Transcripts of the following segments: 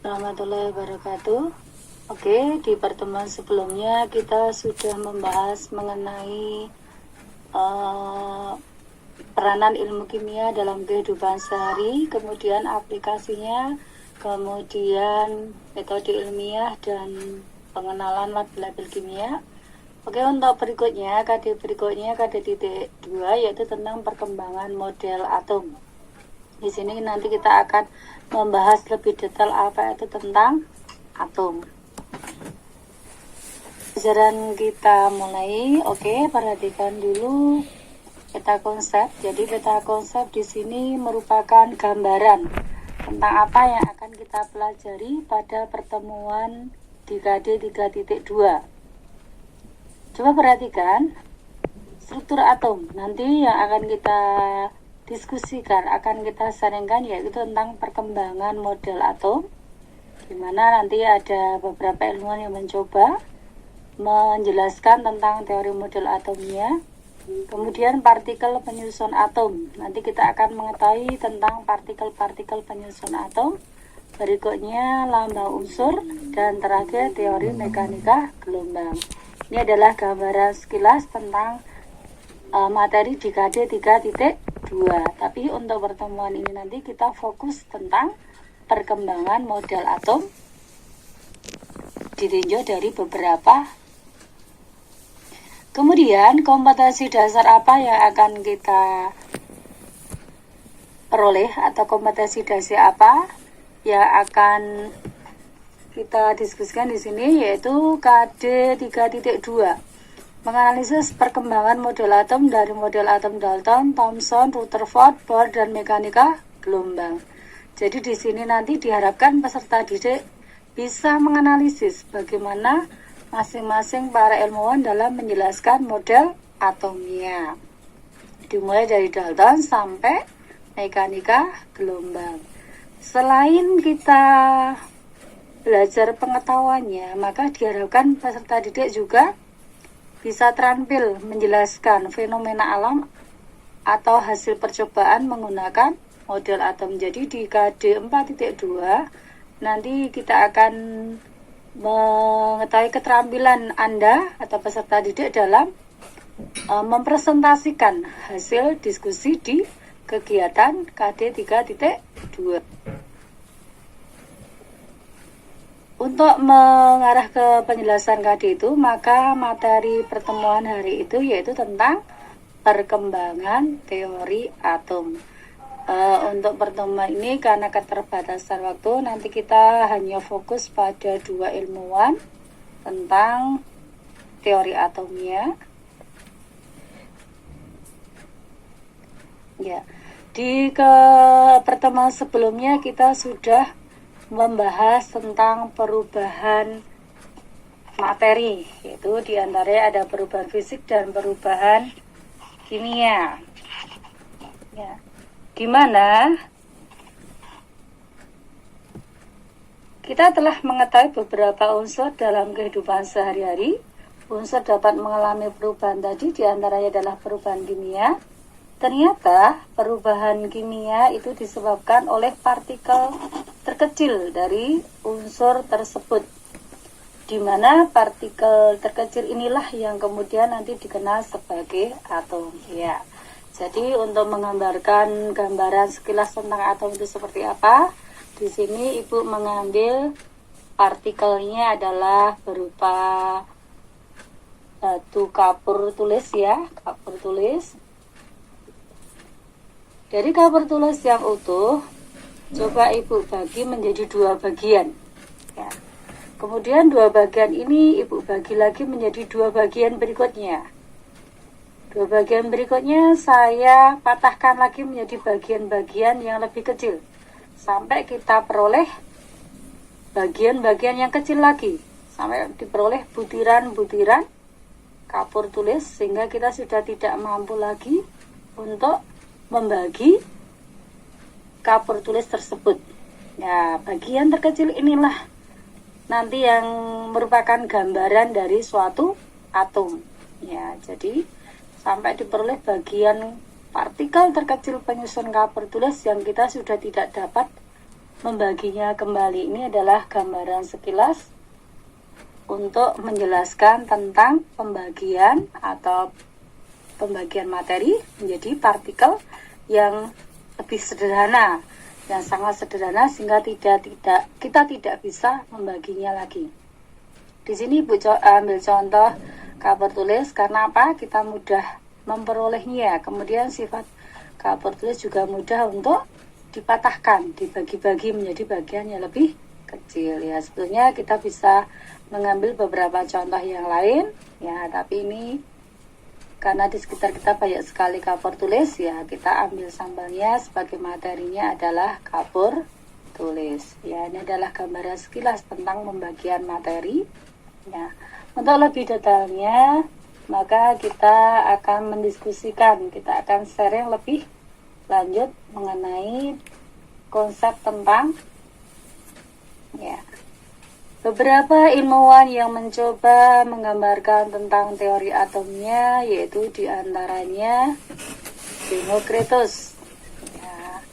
warahmatullahi wabarakatuh. Oke, di pertemuan sebelumnya kita sudah membahas mengenai peranan ilmu kimia dalam kehidupan sehari, kemudian aplikasinya, kemudian metode ilmiah dan pengenalan label kimia. Oke, untuk berikutnya, KD titik 2 yaitu tentang perkembangan model atom. Di sini nanti kita akan membahas lebih detail apa itu tentang atom. Pelajaran kita mulai. Oke, perhatikan dulu peta konsep. Jadi peta konsep di sini merupakan gambaran tentang apa yang akan kita pelajari pada pertemuan di KD 3.2. Coba perhatikan struktur atom. Nanti yang akan kita diskusikan, akan kita sharingkan yaitu tentang perkembangan model atom, di mana nanti ada beberapa ilmuwan yang mencoba menjelaskan tentang teori model atomnya. Kemudian partikel penyusun atom, nanti kita akan mengetahui tentang partikel-partikel penyusun atom. Berikutnya lambang unsur, dan terakhir teori mekanika gelombang. Ini adalah gambaran sekilas tentang materi di KD 3.2. Tapi untuk pertemuan ini nanti kita fokus tentang perkembangan model atom, ditinjau dari beberapa. Kemudian kompetensi dasar apa yang akan kita peroleh, atau kompetensi dasar apa yang akan kita diskusikan di sini, yaitu KD 3.2. Menganalisis perkembangan model atom dari model atom Dalton, Thomson, Rutherford, Bohr, dan mekanika gelombang. Jadi di sini nanti diharapkan peserta didik bisa menganalisis bagaimana masing-masing para ilmuwan dalam menjelaskan model atomnya. Dimulai dari Dalton sampai mekanika gelombang. Selain kita belajar pengetahuannya, maka diharapkan peserta didik juga bisa terampil menjelaskan fenomena alam atau hasil percobaan menggunakan model atom. Jadi di KD 4.2 nanti kita akan mengetahui keterampilan Anda atau peserta didik dalam mempresentasikan hasil diskusi di kegiatan KD 3.2. Untuk mengarah ke penjelasan KD itu, maka materi pertemuan hari itu yaitu tentang perkembangan teori atom. Untuk pertemuan ini karena keterbatasan waktu, nanti kita hanya fokus pada dua ilmuwan tentang teori atomnya. Ya, di pertemuan sebelumnya kita sudah membahas tentang perubahan materi, yaitu diantaranya ada perubahan fisik dan perubahan kimia. Ya, dimana kita telah mengetahui beberapa unsur dalam kehidupan sehari-hari. Unsur dapat mengalami perubahan tadi, diantaranya adalah perubahan kimia. Ternyata perubahan kimia itu disebabkan oleh partikel terkecil dari unsur tersebut, di mana partikel terkecil inilah yang kemudian nanti dikenal sebagai atom. Ya, jadi untuk menggambarkan gambaran sekilas tentang atom itu seperti apa, di sini Ibu mengambil partikelnya adalah berupa batu kapur tulis, ya, kapur tulis. Dari kapur tulis yang utuh, coba Ibu bagi menjadi dua bagian. Ya. Kemudian dua bagian ini Ibu bagi lagi menjadi dua bagian berikutnya. Dua bagian berikutnya saya patahkan lagi menjadi bagian-bagian yang lebih kecil, sampai kita peroleh bagian-bagian yang kecil lagi, sampai diperoleh butiran-butiran kapur tulis, sehingga kita sudah tidak mampu lagi untuk membagi kapur tulis tersebut. Ya, bagian terkecil inilah nanti yang merupakan gambaran dari suatu atom. Ya, jadi sampai diperoleh bagian partikel terkecil penyusun kapur tulis yang kita sudah tidak dapat membaginya kembali. Ini adalah gambaran sekilas untuk menjelaskan tentang pembagian atau pembagian materi menjadi partikel yang lebih sederhana, yang sangat sederhana sehingga kita tidak bisa membaginya lagi. Di sini Ibu ambil contoh kapur tulis karena apa? Kita mudah memperolehnya. Kemudian sifat kapur tulis juga mudah untuk dipatahkan, dibagi-bagi menjadi bagian yang lebih kecil. Ya, sebetulnya kita bisa mengambil beberapa contoh yang lain, ya, tapi ini karena di sekitar kita banyak sekali kapur tulis, ya kita ambil sampelnya sebagai materinya adalah kapur tulis. Ya, ini adalah gambaran sekilas tentang pembagian materi. Ya, untuk lebih detailnya, maka kita akan mendiskusikan, kita akan sharing lebih lanjut mengenai konsep tentang beberapa ilmuwan yang mencoba menggambarkan tentang teori atomnya, yaitu diantaranya Demokritus. Ya,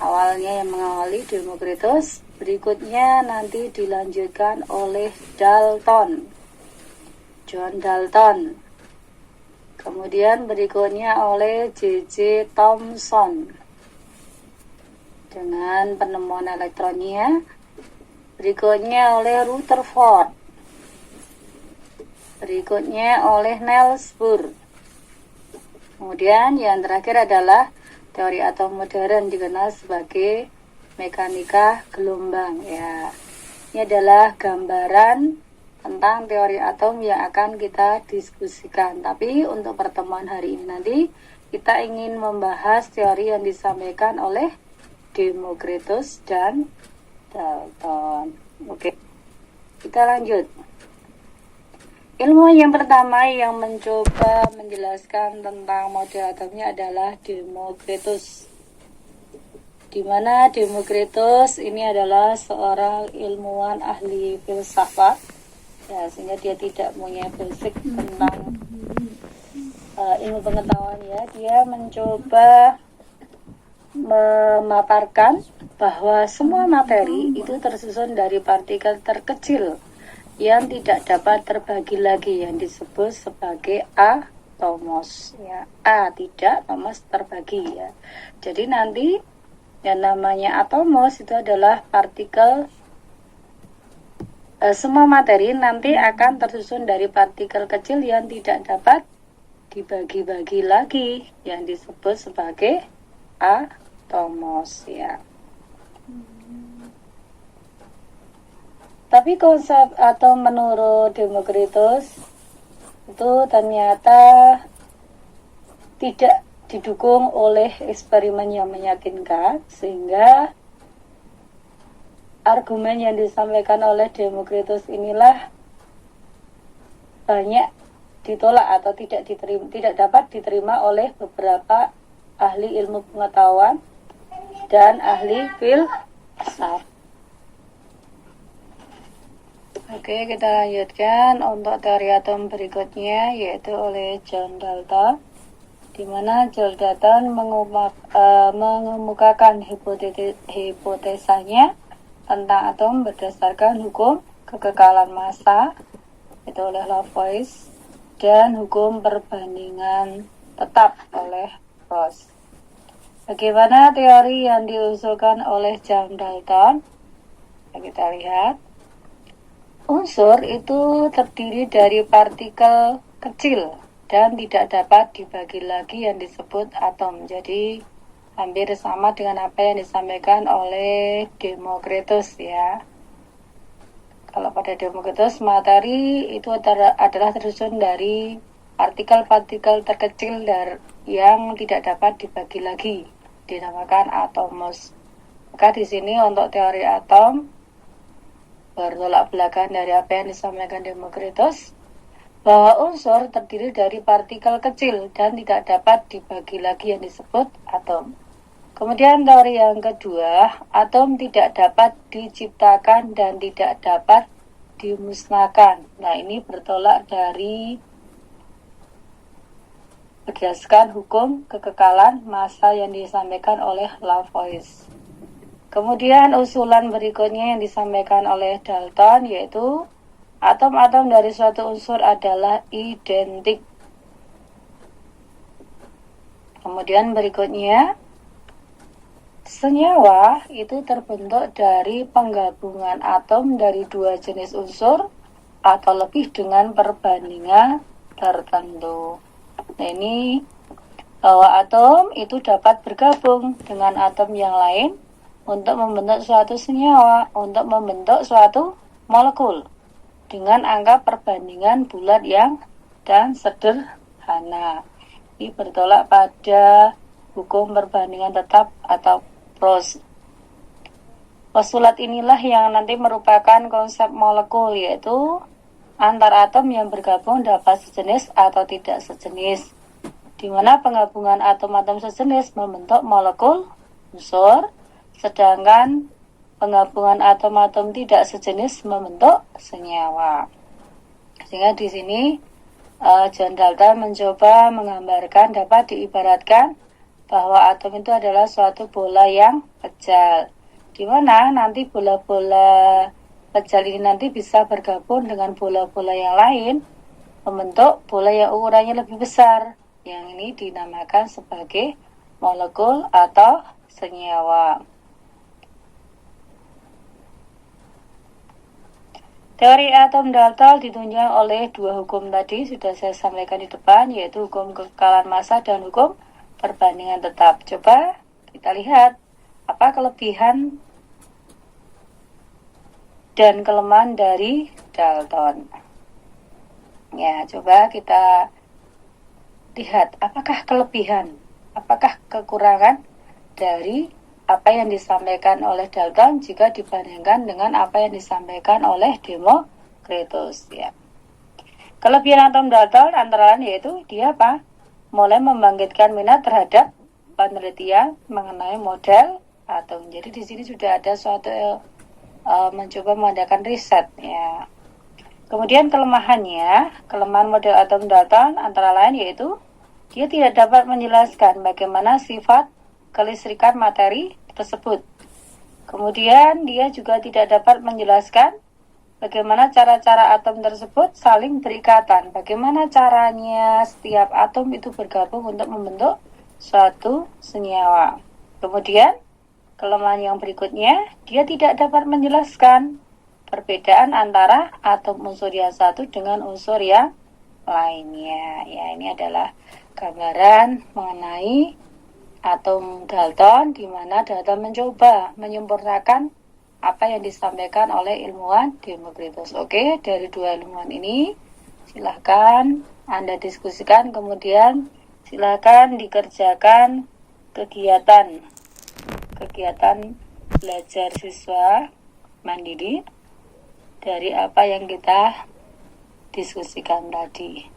awalnya yang mengawali Demokritus, berikutnya nanti dilanjutkan oleh Dalton, John Dalton. Kemudian berikutnya oleh J.J. Thomson dengan penemuan elektronnya. Berikutnya oleh Rutherford. Berikutnya oleh Niels Bohr. Kemudian yang terakhir adalah teori atom modern dikenal sebagai mekanika gelombang. Ya, ini adalah gambaran tentang teori atom yang akan kita diskusikan. Tapi untuk pertemuan hari ini nanti kita ingin membahas teori yang disampaikan oleh Demokritus dan Dalton. Oke, kita lanjut. Ilmuwan yang pertama yang mencoba menjelaskan tentang model atomnya adalah Demokritus. Di mana Demokritus ini adalah seorang ilmuwan ahli filsafat, ya, sehingga dia tidak punya basic tentang ilmu pengetahuan. Ya, dia mencoba memaparkan bahwa semua materi itu tersusun dari partikel terkecil yang tidak dapat terbagi lagi, yang disebut sebagai atomos. Ya, A tidak, atomos terbagi. Ya, jadi nanti yang namanya atomos itu adalah partikel. Semua materi nanti akan tersusun dari partikel kecil yang tidak dapat dibagi-bagi lagi, yang disebut sebagai atomos. Ya. Tapi konsep atom menurut Demokritus itu ternyata tidak didukung oleh eksperimen yang meyakinkan, sehingga argumen yang disampaikan oleh Demokritus inilah banyak ditolak atau tidak dapat diterima oleh beberapa ahli ilmu pengetahuan dan ahli filsafat. Oke, kita lanjutkan untuk teori atom berikutnya, yaitu oleh John Dalton, di mana John Dalton mengemukakan hipotesanya tentang atom berdasarkan hukum kekekalan massa, itu oleh Lavoisier, dan hukum perbandingan tetap oleh Ross. Bagaimana teori yang diusulkan oleh John Dalton? Kita lihat. Unsur itu terdiri dari partikel kecil dan tidak dapat dibagi lagi, yang disebut atom. Jadi hampir sama dengan apa yang disampaikan oleh Demokritus, ya. Kalau pada Demokritus, materi itu adalah tersusun dari partikel-partikel terkecil yang tidak dapat dibagi lagi, dinamakan atomos. Maka di sini untuk teori atom bertolak belakang dari apa yang disampaikan Demokritus, bahwa unsur terdiri dari partikel kecil dan tidak dapat dibagi lagi, yang disebut atom. Kemudian teori yang kedua, atom tidak dapat diciptakan dan tidak dapat dimusnahkan. Nah, ini bertolak dari berdasarkan hukum kekekalan massa yang disampaikan oleh Lavoisier. Kemudian usulan berikutnya yang disampaikan oleh Dalton yaitu atom-atom dari suatu unsur adalah identik. Kemudian berikutnya, senyawa itu terbentuk dari penggabungan atom dari dua jenis unsur atau lebih dengan perbandingan tertentu. Nah, ini bahwa atom itu dapat bergabung dengan atom yang lain untuk membentuk suatu senyawa, untuk membentuk suatu molekul dengan angka perbandingan bulat yang dan sederhana. Ini bertolak pada hukum perbandingan tetap atau postulat inilah yang nanti merupakan konsep molekul, yaitu antar atom yang bergabung dapat sejenis atau tidak sejenis, di mana penggabungan atom-atom sejenis membentuk molekul unsur, sedangkan penggabungan atom-atom tidak sejenis membentuk senyawa. Sehingga di sini John Dalton mencoba menggambarkan, dapat diibaratkan bahwa atom itu adalah suatu bola yang kecil, di mana nanti bola-bola kecil ini nanti bisa bergabung dengan bola-bola yang lain membentuk bola yang ukurannya lebih besar, yang ini dinamakan sebagai molekul atau senyawa. Teori atom Dalton ditunjang oleh dua hukum tadi sudah saya sampaikan di depan, yaitu hukum kekekalan massa dan hukum perbandingan tetap. Coba kita lihat apa kelebihan dan kelemahan dari Dalton. Ya, coba kita lihat apakah kelebihan, apakah kekurangan dari apa yang disampaikan oleh Dalton jika dibandingkan dengan apa yang disampaikan oleh Demokritus, ya. Kelebihan atom Dalton antara lain yaitu dia apa? Mulai membangkitkan minat terhadap penelitian mengenai model atom. Jadi di sini sudah ada suatu mencoba mengadakan riset, ya. Kemudian kelemahan model atom Dalton antara lain yaitu dia tidak dapat menjelaskan bagaimana sifat kelistrikan materi tersebut. Kemudian dia juga tidak dapat menjelaskan bagaimana cara-cara atom tersebut saling berikatan. Bagaimana caranya setiap atom itu bergabung untuk membentuk suatu senyawa. Kemudian kelemahan yang berikutnya, dia tidak dapat menjelaskan perbedaan antara atom unsur yang satu dengan unsur yang lainnya. Ya, ini adalah gambaran mengenai atom Dalton, di mana Dalton mencoba menyempurnakan apa yang disampaikan oleh ilmuwan Demokritus. Oke, dari dua ilmuwan ini silahkan Anda diskusikan, kemudian silahkan dikerjakan kegiatan belajar siswa mandiri dari apa yang kita diskusikan tadi.